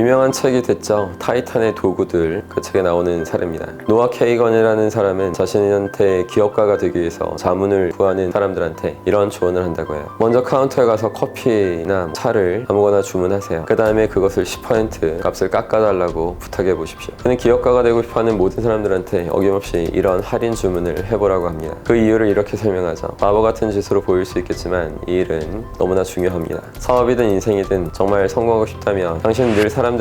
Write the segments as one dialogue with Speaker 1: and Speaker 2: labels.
Speaker 1: 유명한 책이 됐죠. 타이탄의 도구들, 그 책에 나오는 사례입니다. 노아 케이건이라는 사람은 자신한테 기업가가 되기 위해서 자문을 구하는 사람들한테 이런 조언을 한다고 해요. 먼저 카운터에 가서 커피나 차를 아무거나 주문하세요. 그 다음에 그것을 10% 값을 깎아달라고 부탁해 보십시오. 그는 기업가가 되고 싶어하는 모든 사람들한테 어김없이 이런 할인 주문을 해보라고 합니다. 그 이유를 이렇게 설명하죠. 바보 같은 짓으로 보일 수 있겠지만 이 일은 너무나 중요합니다. 사업이든 인생이든 정말 성공하고 싶다면 당신은 늘 사람들한테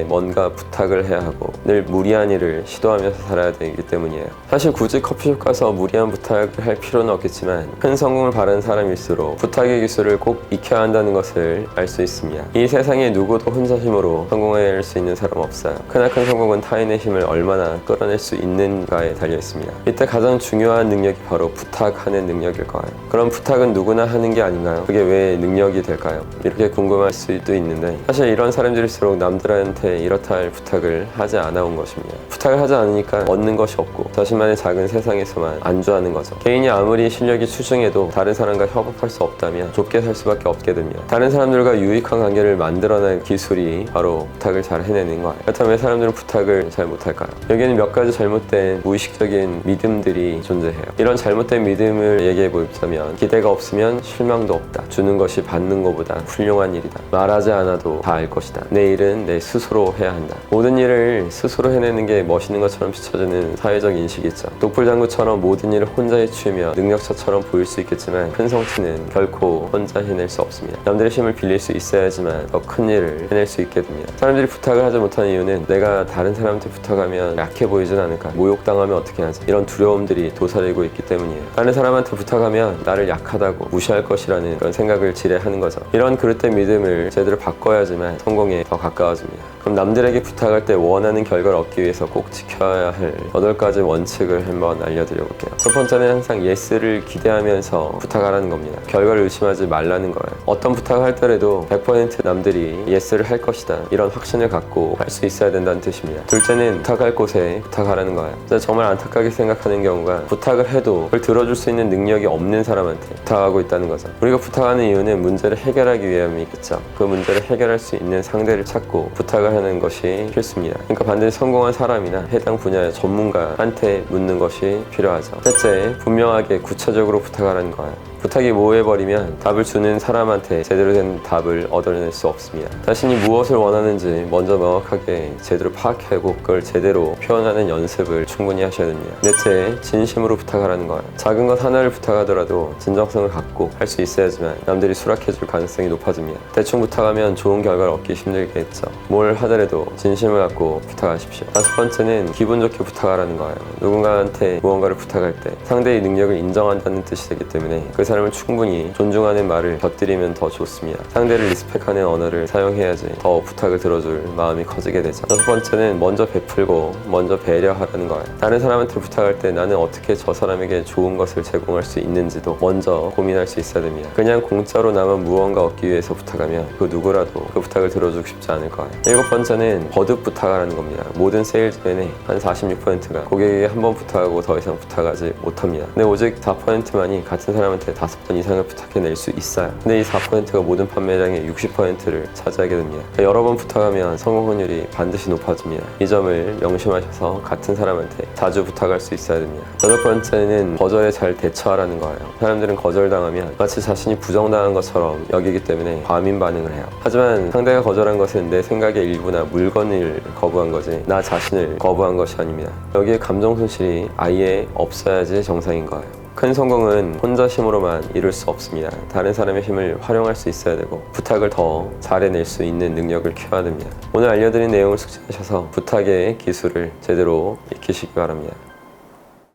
Speaker 1: 뭔가 부탁을 해야 하고 늘 무리한 일을 시도하면서 살아야 되기 때문이에요. 사실 굳이 커피숍 가서 무리한 부탁을 할 필요는 없겠지만 큰 성공을 바라는 사람일수록 부탁의 기술을 꼭 익혀야 한다는 것을 알 수 있습니다. 이 세상에 누구도 혼자 힘으로 성공할 수 있는 사람 없어요. 크나큰 성공은 타인의 힘을 얼마나 끌어낼 수 있는가에 달려 있습니다. 이때 가장 중요한 능력이 바로 부탁하는 능력일 거예요. 그럼 부탁은 누구나 하는 게 아닌가요? 그게 왜 능력이 될까요? 이렇게 궁금할 수도 있는데 사실 이런 사람들일수록 남들한테 이렇다 할 부탁을 하지 않아 온 것입니다. 부탁을 하지 않으니까 얻는 것이 없고 자신만의 작은 세상에서만 안주하는 거죠. 개인이 아무리 실력이 출중해도 다른 사람과 협업할 수 없다면 좁게 살 수밖에 없게 됩니다. 다른 사람들과 유익한 관계를 만들어낼 기술이 바로 부탁을 잘 해내는 거예요. 그렇다면 왜 사람들은 부탁을 잘 못할까요? 여기에는 몇 가지 잘못된 무의식적인 믿음들이 존재해요. 이런 잘못된 믿음을 얘기해 보자면 기대가 없으면 실망도 없다. 주는 것이 받는 것보다 훌륭한 일이다. 말하지 않아도 다 알 것이다. 내 일은 내 스스로 해야 한다. 모든 일을 스스로 해내는 게 멋있는 것처럼 비춰지는 사회적 인식이 있죠. 독불장구처럼 모든 일을 혼자 해치우며 능력자처럼 보일 수 있겠지만 큰 성취는 결코 혼자 해낼 수 없습니다. 남들의 힘을 빌릴 수 있어야지만 더 큰 일을 해낼 수 있게 됩니다. 사람들이 부탁을 하지 못하는 이유는 내가 다른 사람한테 부탁하면 약해 보이진 않을까, 모욕당하면 어떻게 하지, 이런 두려움들이 도사리고 있기 때문이에요. 다른 사람한테 부탁하면 나를 약하다고 무시할 것이라는 그런 생각을 지레하는 거죠. 이런 그릇된 믿음을 제대로 바꿔야지만 성공에 더 가까워집니다. 그럼 남들에게 부탁할 때 원하는 결과를 얻기 위해서 꼭 지켜야 할 8가지 원칙을 한번 알려드려 볼게요. 첫 번째는 항상 예스를 기대하면서 부탁하라는 겁니다. 결과를 의심하지 말라는 거예요. 어떤 부탁을 할 때라도 100% 남들이 예스를 할 것이다, 이런 확신을 갖고 할 수 있어야 된다는 뜻입니다. 둘째는 부탁할 곳에 부탁하라는 거예요. 정말 안타깝게 생각하는 경우가 부탁을 해도 그걸 들어줄 수 있는 능력이 없는 사람한테 부탁하고 있다는 거죠. 우리가 부탁하는 이유는 문제를 해결하기 위함이겠죠. 그 문제를 해결할 수 있는 상대를 찾고 부탁을 하는 것이 필수입니다. 그러니까 반드시 성공한 사람이나 해당 분야의 전문가한테 묻는 것이 필요하죠. 셋째, 분명하게 구체적으로 부탁하라는 거예요. 부탁이 모호해버리면 답을 주는 사람한테 제대로 된 답을 얻어낼 수 없습니다. 자신이 무엇을 원하는지 먼저 명확하게 제대로 파악하고 그걸 제대로 표현하는 연습을 충분히 하셔야 됩니다. 넷째, 진심으로 부탁하라는 거예요. 작은 것 하나를 부탁하더라도 진정성을 갖고 할 수 있어야지만 남들이 수락해줄 가능성이 높아집니다. 대충 부탁하면 좋은 결과를 얻기 힘들겠죠. 뭘 하더라도 진심을 갖고 부탁하십시오. 다섯 번째는 기분 좋게 부탁하라는 거예요. 누군가한테 무언가를 부탁할 때 상대의 능력을 인정한다는 뜻이 되기 때문에 그 사람을 충분히 존중하는 말을 곁들이면 더 좋습니다. 상대를 리스펙하는 언어를 사용해야지 더 부탁을 들어줄 마음이 커지게 되죠. 여섯 번째는 먼저 베풀고 먼저 배려하라는 거예요. 다른 사람한테 부탁할 때 나는 어떻게 저 사람에게 좋은 것을 제공할 수 있는지도 먼저 고민할 수 있어야 됩니다. 그냥 공짜로 나만 무언가 얻기 위해서 부탁하면 그 누구라도 그 부탁을 들어주고 싶지 않을 거예요. 일곱 번째는 거듭 부탁하라는 겁니다. 모든 세일즈맨의 한 46%가 고객에게 한 번 부탁하고 더 이상 부탁하지 못합니다. 근데 오직 4%만이 같은 사람한테 5번 이상을 부탁해낼 수 있어요. 근데 이 4%가 모든 판매량의 60%를 차지하게 됩니다. 그러니까 여러 번 부탁하면 성공 확률이 반드시 높아집니다. 이 점을 명심하셔서 같은 사람한테 자주 부탁할 수 있어야 됩니다. 여덟 번째는 거절에 잘 대처하라는 거예요. 사람들은 거절당하면 마치 자신이 부정당한 것처럼 여기기 때문에 과민 반응을 해요. 하지만 상대가 거절한 것은 내 생각의 일부나 물건을 거부한 거지 나 자신을 거부한 것이 아닙니다. 여기에 감정 손실이 아예 없어야지 정상인 거예요. 큰 성공은 혼자 힘으로만 이룰 수 없습니다. 다른 사람의 힘을 활용할 수 있어야 되고 부탁을 더 잘해낼 수 있는 능력을 키워야 됩니다. 오늘 알려드린 내용을 숙지하셔서 부탁의 기술을 제대로 익히시기 바랍니다.